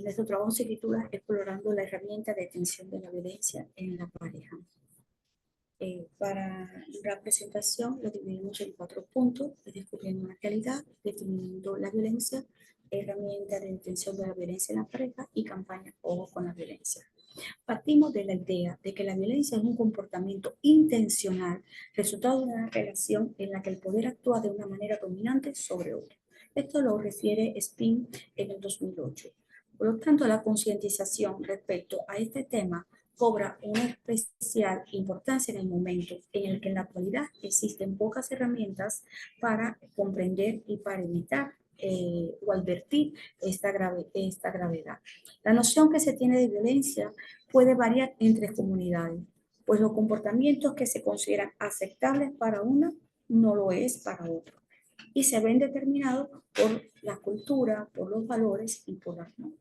Nuestro trabajo se titula Explorando la herramienta de atención de la violencia en la pareja. Para la presentación lo dividimos en 4 puntos: descubriendo una realidad, definiendo la violencia, herramienta de detención de la violencia en la pareja y campaña Ojo con la violencia. Partimos de la idea de que la violencia es un comportamiento intencional, resultado de una relación en la que el poder actúa de una manera dominante sobre otro. Esto lo refiere Spin en el 2008. Por lo tanto, la concientización respecto a este tema cobra una especial importancia en el momento en el que en la actualidad existen pocas herramientas para comprender y para evitar o advertir esta gravedad. La noción que se tiene de violencia puede variar entre comunidades, pues los comportamientos que se consideran aceptables para una no lo es para otro, y se ven determinados por la cultura, por los valores y por las normas.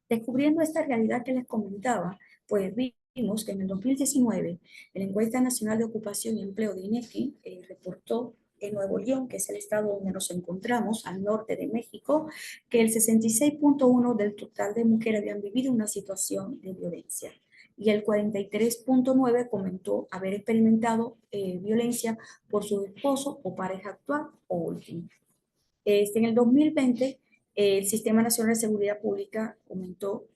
Descubriendo esta realidad que les comentaba, pues vimos que en el 2019 la encuesta nacional de ocupación y empleo de INEGI reportó en Nuevo León, que es el estado donde nos encontramos, al norte de México, que el 66.1% del total de mujeres habían vivido una situación de violencia y el 43.9% comentó haber experimentado violencia por su esposo o pareja actual o último. En el 2020, el Sistema Nacional de Seguridad Pública comentó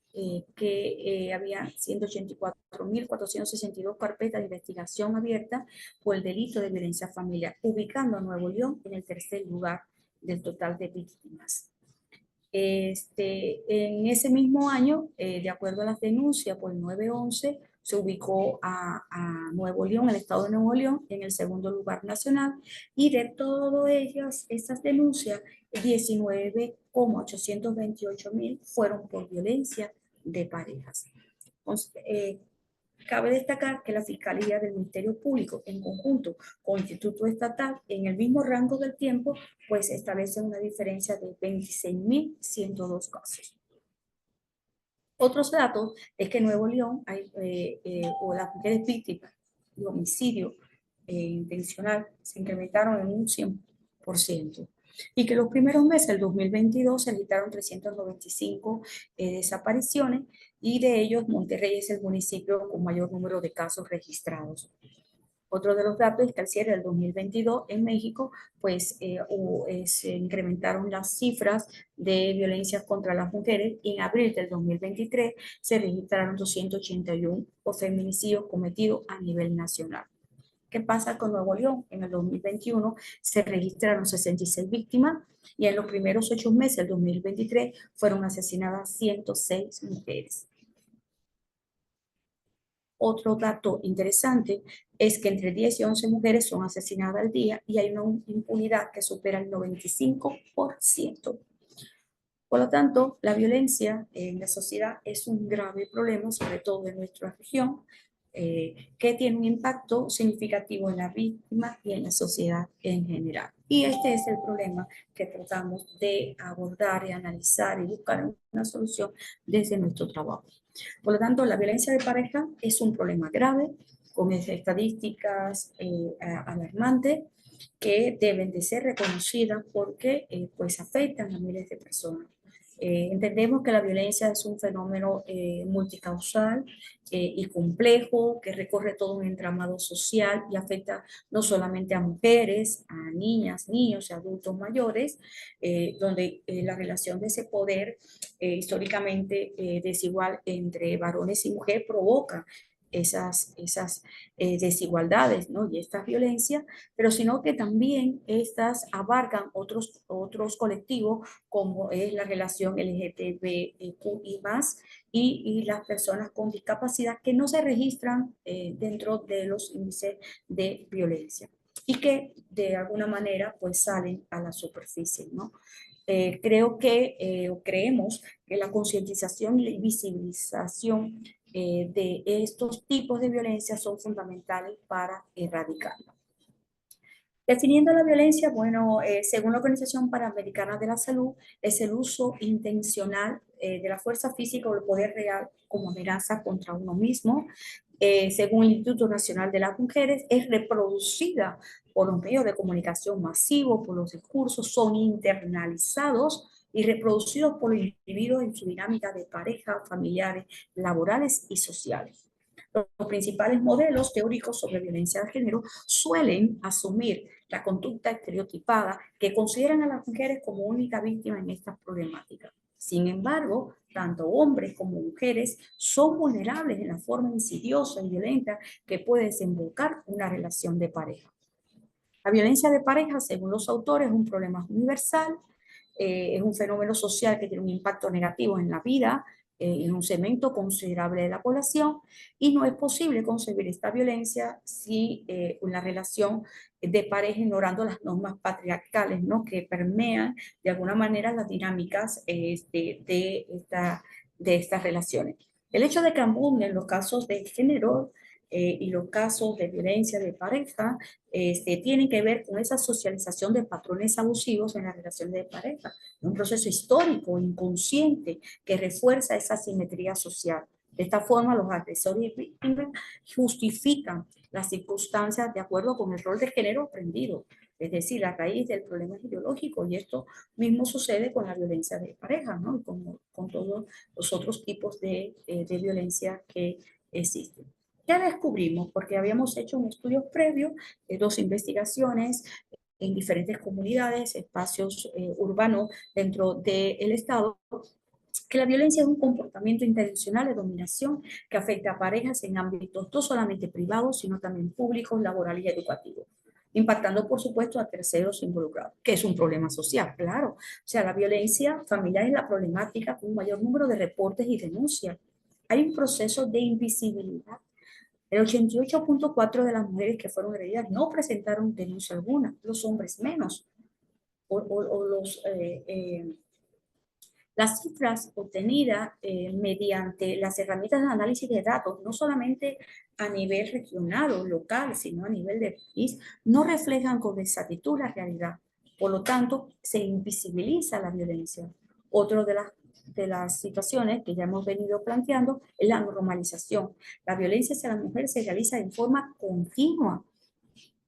que había 184.462 carpetas de investigación abiertas por el delito de violencia familiar, ubicando a Nuevo León en el tercer lugar del total de víctimas. En ese mismo año, de acuerdo a las denuncias por el 911, se ubicó a Nuevo León, el estado de Nuevo León, en el segundo lugar nacional, y de todas ellas, esas denuncias, 19,828.000 fueron por violencia de parejas. Entonces, cabe destacar que la Fiscalía del Ministerio Público, en conjunto con el Instituto Estatal, en el mismo rango del tiempo, pues establece una diferencia de 26.102 casos. Otros datos es que en Nuevo León o las mujeres víctimas de homicidio intencional se incrementaron en un 100%. Y que los primeros meses del 2022 se registraron 395 desapariciones, y de ellos Monterrey es el municipio con mayor número de casos registrados. Otro de los datos es que al cierre del 2022 en México, pues se incrementaron las cifras de violencia contra las mujeres, y en abril del 2023 se registraron 281 feminicidios cometidos a nivel nacional. ¿Qué pasa con Nuevo León? En el 2021 se registraron 66 víctimas y en los primeros 8 meses del 2023 fueron asesinadas 106 mujeres. Otro dato interesante es que entre 10 y 11 mujeres son asesinadas al día y hay una impunidad que supera el 95%. Por lo tanto, la violencia en la sociedad es un grave problema, sobre todo en nuestra región, que tiene un impacto significativo en la víctima y en la sociedad en general. Y este es el problema que tratamos de abordar y analizar y buscar una solución desde nuestro trabajo. Por lo tanto, la violencia de pareja es un problema grave, con estadísticas alarmantes, que deben de ser reconocidas porque pues afectan a miles de personas. Entendemos que la violencia es un fenómeno multicausal y complejo, que recorre todo un entramado social y afecta no solamente a mujeres, a niñas, niños y adultos mayores, donde la relación de ese poder históricamente desigual entre varones y mujeres provoca esas desigualdades, ¿no? Y estas violencias, pero sino que también estas abarcan otros colectivos, como es la relación LGTBIQ y las personas con discapacidad, que no se registran dentro de los índices de violencia y que de alguna manera pues salen a la superficie, ¿no? Creemos que la concientización y visibilización de estos tipos de violencia son fundamentales para erradicarla. Definiendo la violencia, bueno, según la Organización Panamericana de la Salud, es el uso intencional de la fuerza física o el poder real como amenaza contra uno mismo. Según el Instituto Nacional de las Mujeres, es reproducida por los medios de comunicación masivos, por los discursos, son internalizados y reproducidos por los individuos en su dinámica de pareja, familiares, laborales y sociales. Los principales modelos teóricos sobre violencia de género suelen asumir la conducta estereotipada que consideran a las mujeres como única víctima en estas problemáticas. Sin embargo, tanto hombres como mujeres son vulnerables en la forma insidiosa y violenta que puede desembocar una relación de pareja. La violencia de pareja, según los autores, es un problema universal, es un fenómeno social que tiene un impacto negativo en la vida, en un segmento considerable de la población, y no es posible concebir esta violencia si una relación de pareja ignorando las normas patriarcales, ¿no? Que permean de alguna manera las dinámicas de estas relaciones. El hecho de que abunden los casos de género y los casos de violencia de pareja tienen que ver con esa socialización de patrones abusivos en las relaciones de pareja, un proceso histórico, inconsciente, que refuerza esa simetría social. De esta forma, los agresores y víctimas justifican las circunstancias de acuerdo con el rol de género aprendido, es decir, la raíz del problema es ideológico, y esto mismo sucede con la violencia de pareja, ¿no? Y con todos los otros tipos de violencia que existen. Ya descubrimos, porque habíamos hecho un estudio previo, dos investigaciones en diferentes comunidades, espacios urbanos dentro del Estado, que la violencia es un comportamiento intencional de dominación que afecta a parejas en ámbitos no solamente privados, sino también públicos, laborales y educativos, impactando, por supuesto, a terceros involucrados, que es un problema social, claro. O sea, la violencia familiar es la problemática con un mayor número de reportes y denuncias. Hay un proceso de invisibilidad. El 88.4% de las mujeres que fueron agredidas no presentaron denuncia alguna, los hombres menos, o las cifras obtenidas mediante las herramientas de análisis de datos, no solamente a nivel regional o local, sino a nivel de país, no reflejan con exactitud la realidad. Por lo tanto, se invisibiliza la violencia. Otro de las situaciones que ya hemos venido planteando es la normalización. La violencia hacia la mujer se realiza en forma continua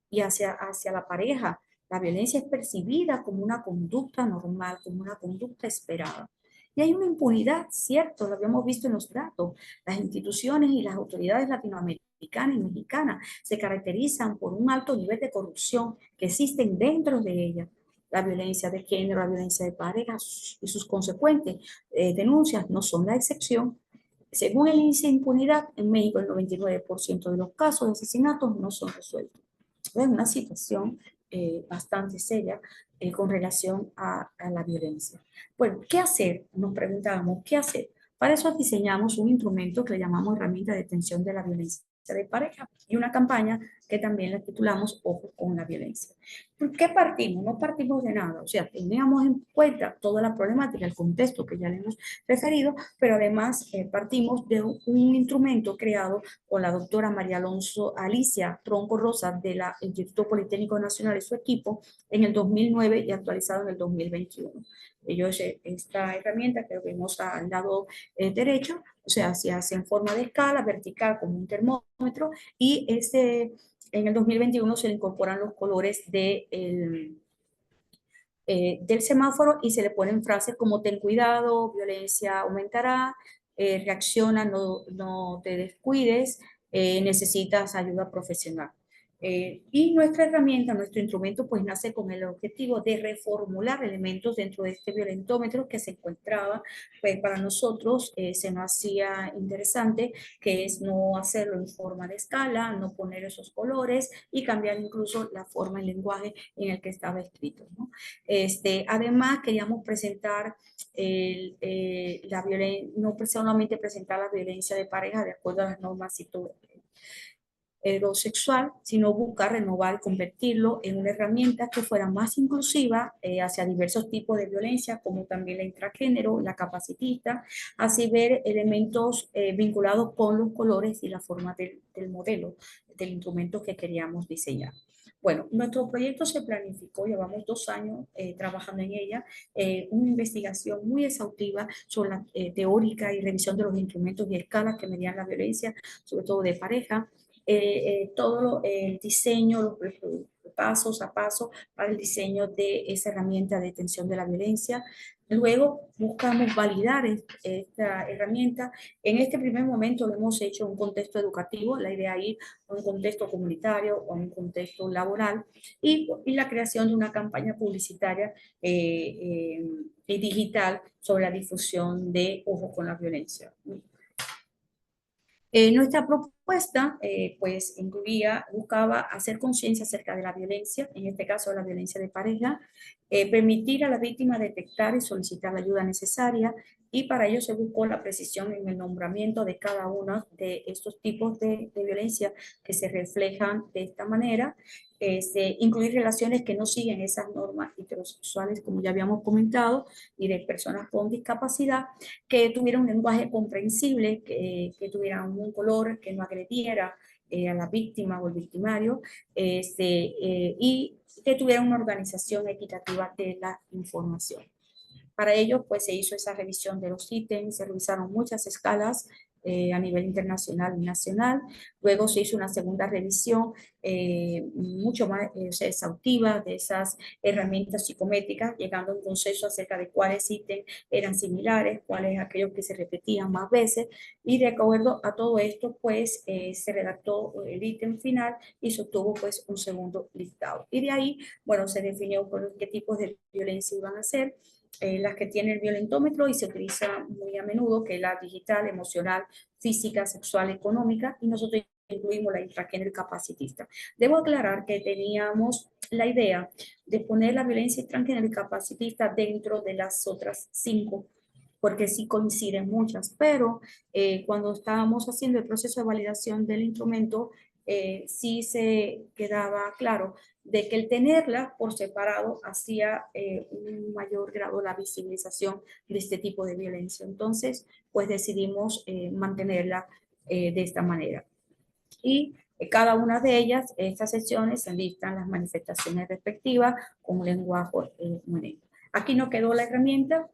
y hacia la pareja. La violencia es percibida como una conducta normal, como una conducta esperada. Y hay una impunidad, cierto, lo habíamos visto en los datos. Las instituciones y las autoridades latinoamericanas y mexicanas se caracterizan por un alto nivel de corrupción que existen dentro de ellas. La violencia de género, la violencia de pareja y sus consecuentes denuncias no son la excepción. Según el índice de impunidad, en México el 99% de los casos de asesinatos no son resueltos. Es una situación bastante seria con relación a la violencia. Bueno, ¿qué hacer? Nos preguntábamos, ¿qué hacer? Para eso diseñamos un instrumento que le llamamos herramienta de detención de la violencia de pareja y una campaña que también la titulamos Ojo con la violencia. ¿Por qué partimos? No partimos de nada, o sea, teníamos en cuenta toda la problemática, el contexto que ya le hemos referido, pero además partimos de un instrumento creado con la doctora María Alonso Alicia Tronco Rosa del Instituto Politécnico Nacional y su equipo en el 2009 y actualizado en el 2021. Esta herramienta que vemos al lado derecho, o sea, se hace en forma de escala, vertical como un termómetro, y en el 2021 se le incorporan los colores del semáforo y se le ponen frases como ten cuidado, violencia aumentará, reacciona, no te descuides, necesitas ayuda profesional. Y nuestra herramienta, nuestro instrumento, pues nace con el objetivo de reformular elementos dentro de este violentómetro que se encontraba, pues para nosotros se nos hacía interesante, que es no hacerlo en forma de escala, no poner esos colores y cambiar incluso la forma, el lenguaje en el que estaba escrito, ¿no? Además, queríamos presentar no solamente presentar la violencia de pareja de acuerdo a las normas heterosexual, sino buscar renovar y convertirlo en una herramienta que fuera más inclusiva hacia diversos tipos de violencia, como también la intragénero, la capacitista, así ver elementos vinculados con los colores y la forma del modelo, del instrumento que queríamos diseñar. Bueno, nuestro proyecto se planificó, llevamos 2 años trabajando en ella, una investigación muy exhaustiva sobre la teórica y revisión de los instrumentos y escalas que medían la violencia, sobre todo de pareja, todo el diseño, los pasos a paso para el diseño de esa herramienta de detención de la violencia. Luego buscamos validar esta herramienta. En este primer momento lo hemos hecho en un contexto educativo, la idea es ir a un contexto comunitario o un contexto laboral y la creación de una campaña publicitaria y digital sobre la difusión de Ojo con la Violencia. Nuestra propuesta, pues, buscaba hacer conciencia acerca de la violencia, en este caso la violencia de pareja, permitir a la víctima detectar y solicitar la ayuda necesaria, y para ello se buscó la precisión en el nombramiento de cada uno de estos tipos de violencia que se reflejan de esta manera, incluir relaciones que no siguen esas normas heterosexuales, como ya habíamos comentado, y de personas con discapacidad, que tuviera un lenguaje comprensible, que tuviera un color que no agrediera a la víctima o el victimario, y que tuviera una organización equitativa de la información. Para ello, pues se hizo esa revisión de los ítems, se revisaron muchas escalas a nivel internacional y nacional. Luego se hizo una segunda revisión mucho más exhaustiva de esas herramientas psicométricas, llegando a un consenso acerca de cuáles ítems eran similares, cuáles aquellos que se repetían más veces, y de acuerdo a todo esto, pues se redactó el ítem final y se obtuvo pues un segundo listado. Y de ahí, bueno, se definió qué tipos de violencia iban a ser, las que tiene el violentómetro y se utiliza muy a menudo, que es la digital, emocional, física, sexual, económica, y nosotros incluimos la intragénero capacitista. Debo aclarar que teníamos la idea de poner la violencia intragénero y capacitista dentro de las otras 5, porque sí coinciden muchas, pero cuando estábamos haciendo el proceso de validación del instrumento, sí se quedaba claro de que el tenerla por separado hacía un mayor grado la visibilización de este tipo de violencia. Entonces, pues decidimos mantenerla de esta manera. Y cada una de ellas, estas secciones, se listan las manifestaciones respectivas con un lenguaje único. Aquí no quedó la herramienta,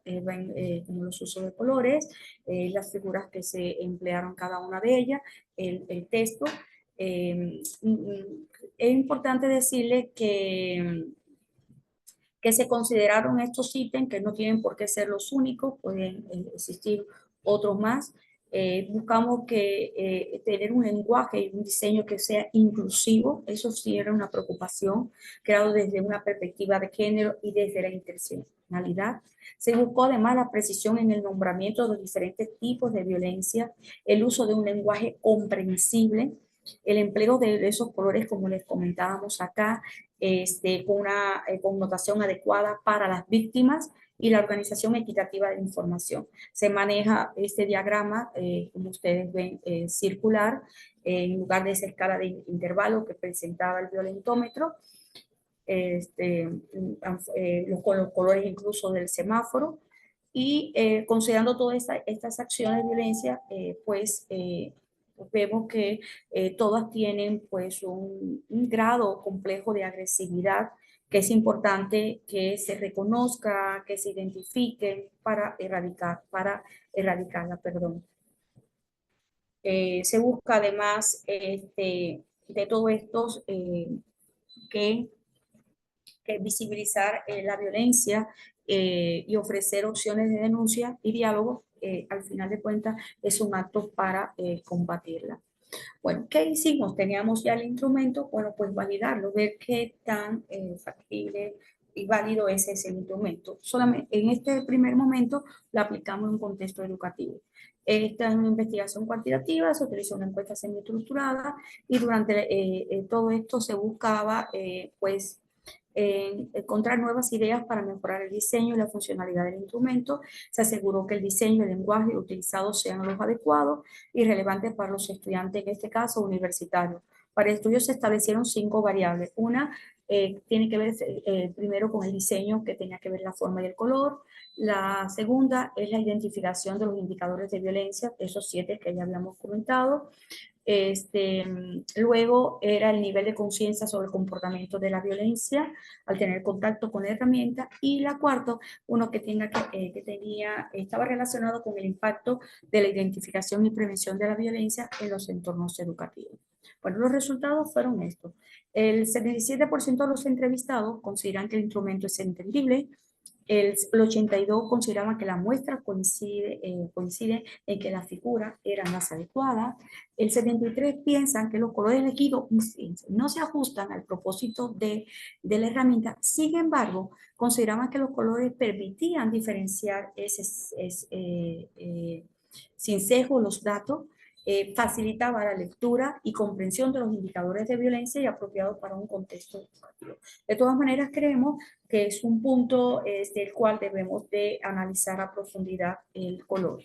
como los usos de colores, las figuras que se emplearon cada una de ellas, el texto. Es importante decirle que se consideraron estos ítems, que no tienen por qué ser los únicos, pueden existir otros más. Buscamos tener un lenguaje y un diseño que sea inclusivo, eso sí era una preocupación, creado desde una perspectiva de género y desde la interseccionalidad. Se buscó además la precisión en el nombramiento de los diferentes tipos de violencia, el uso de un lenguaje comprensible, el empleo de esos colores, como les comentábamos acá, con una connotación adecuada para las víctimas, y la organización equitativa de la información. Se maneja este diagrama, como ustedes ven, circular, en lugar de esa escala de intervalo que presentaba el violentómetro, con los colores incluso del semáforo, y considerando todas estas acciones de violencia, vemos que todas tienen pues un grado complejo de agresividad, que es importante que se reconozca, que se identifiquen para erradicarla, perdón. Se busca además de todo esto que visibilizar la violencia y ofrecer opciones de denuncia y diálogo, al final de cuentas, es un acto para combatirla. Bueno, ¿qué hicimos? Teníamos ya el instrumento, bueno, pues validarlo, ver qué tan factible y válido es ese instrumento. Solamente en este primer momento lo aplicamos en un contexto educativo. Esta es una investigación cuantitativa, se utilizó una encuesta semiestructurada, y durante todo esto se buscaba, pues, encontrar nuevas ideas para mejorar el diseño y la funcionalidad del instrumento. Se aseguró que el diseño y el lenguaje utilizados sean los adecuados y relevantes para los estudiantes, en este caso universitarios. Para el estudio se establecieron 5 variables. Una tiene que ver primero con el diseño, que tenía que ver la forma y el color. La segunda es la identificación de los indicadores de violencia, esos 7 que ya habíamos comentado. Luego era el nivel de conciencia sobre el comportamiento de la violencia al tener contacto con la herramienta, y la cuarta, uno que estaba relacionado con el impacto de la identificación y prevención de la violencia en los entornos educativos. Bueno, los resultados fueron estos. El 77% de los entrevistados consideran que el instrumento es entendible. El 82% consideraban que la muestra coincide en que las figuras eran las adecuadas. El 73% piensan que los colores elegidos no se ajustan al propósito de la herramienta. Sin embargo, consideraban que los colores permitían diferenciar sin sesgo los datos, facilitaba la lectura y comprensión de los indicadores de violencia y apropiados para un contexto educativo. De todas maneras, creemos que es un punto del cual debemos de analizar a profundidad el color.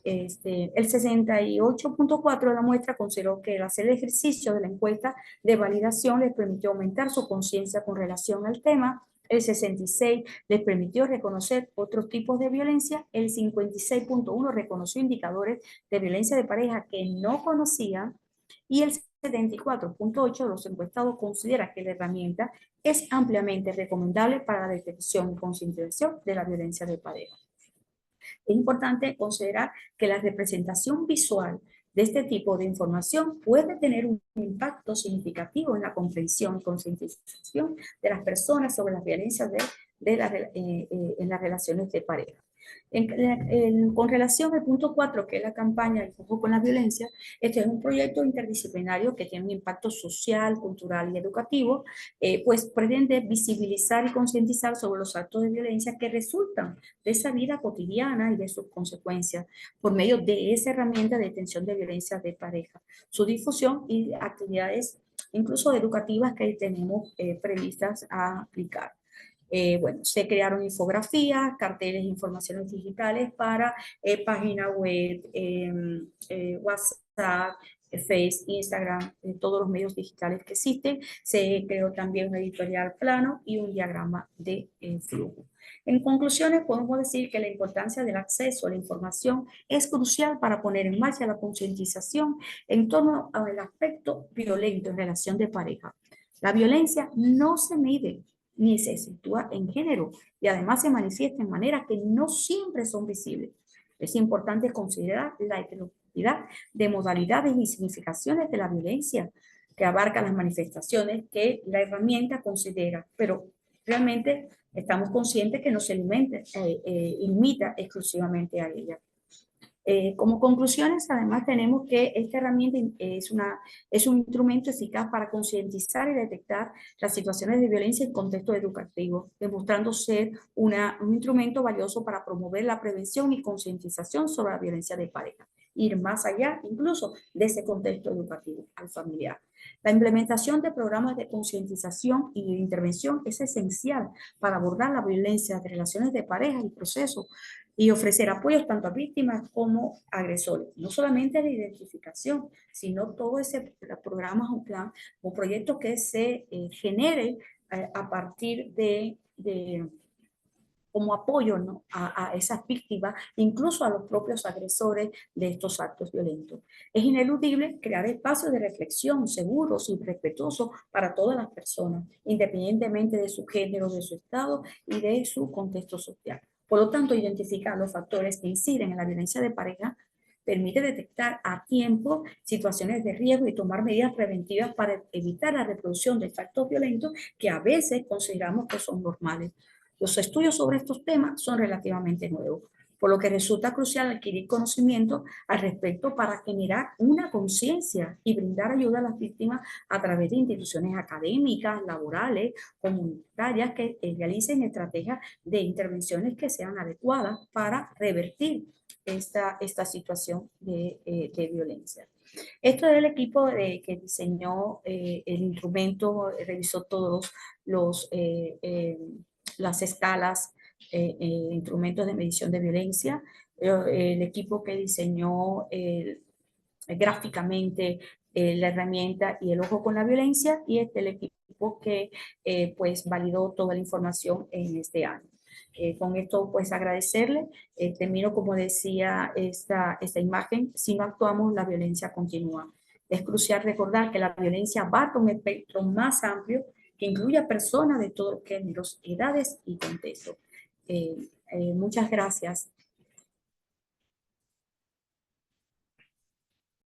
El 68.4% de la muestra consideró que el hacer el ejercicio de la encuesta de validación les permitió aumentar su conciencia con relación al tema. El 66% les permitió reconocer otros tipos de violencia. El 56.1% reconoció indicadores de violencia de pareja que no conocían. Y el 74.8% de los encuestados considera que la herramienta es ampliamente recomendable para la detección y concientización de la violencia de pareja. Es importante considerar que la representación visual de este tipo de información puede tener un impacto significativo en la comprensión y concientización de las personas sobre las violencias en las relaciones de pareja. Con relación al punto 4, que es la campaña El Foco con la Violencia, este es un proyecto interdisciplinario que tiene un impacto social, cultural y educativo, pues pretende visibilizar y concientizar sobre los actos de violencia que resultan de esa vida cotidiana y de sus consecuencias por medio de esa herramienta de detención de violencia de pareja, su difusión y actividades incluso educativas que tenemos previstas a aplicar. Bueno, se crearon infografías, carteles, informaciones digitales para página web, WhatsApp, Facebook, Instagram, todos los medios digitales que existen. Se creó también un editorial plano y un diagrama de flujo. En conclusiones, podemos decir que la importancia del acceso a la información es crucial para poner en marcha la concientización en torno al aspecto violento en relación de pareja. La violencia no se mide ni se sitúa en género y además se manifiesta en maneras que no siempre son visibles. Es importante considerar la heterogeneidad de modalidades y significaciones de la violencia que abarca las manifestaciones que la herramienta considera, pero realmente estamos conscientes que no se limita exclusivamente a ella. Como conclusiones, además, tenemos que esta herramienta es un instrumento eficaz para concientizar y detectar las situaciones de violencia en contexto educativo, demostrando ser un instrumento valioso para promover la prevención y concientización sobre la violencia de pareja, ir más allá incluso de ese contexto educativo al familiar. La implementación de programas de concientización y de intervención es esencial para abordar la violencia de relaciones de pareja y procesos y ofrecer apoyos tanto a víctimas como a agresores. No solamente la identificación, sino todo ese programa o plan o proyecto que se genere a partir como apoyo, ¿no?, a esas víctimas, incluso a los propios agresores de estos actos violentos. Es ineludible crear espacios de reflexión seguros y respetuosos para todas las personas, independientemente de su género, de su estado y de su contexto social. Por lo tanto, identificar los factores que inciden en la violencia de pareja permite detectar a tiempo situaciones de riesgo y tomar medidas preventivas para evitar la reproducción de actos violentos que a veces consideramos que son normales. Los estudios sobre estos temas son relativamente nuevos, por lo que resulta crucial adquirir conocimiento al respecto para generar una conciencia y brindar ayuda a las víctimas a través de instituciones académicas, laborales, comunitarias que realicen estrategias de intervenciones que sean adecuadas para revertir esta situación de violencia. Esto es el equipo que diseñó el instrumento, revisó todos las escalas, instrumentos de medición de violencia, el equipo que diseñó gráficamente la herramienta y el ojo con la violencia, y el equipo que pues validó toda la información en este año. Con esto, pues agradecerle. Termino, como decía, esta imagen: si no actuamos, la violencia continúa. Es crucial recordar que la violencia abarca un espectro más amplio que incluye a personas de todos los géneros, edades y contextos. Muchas gracias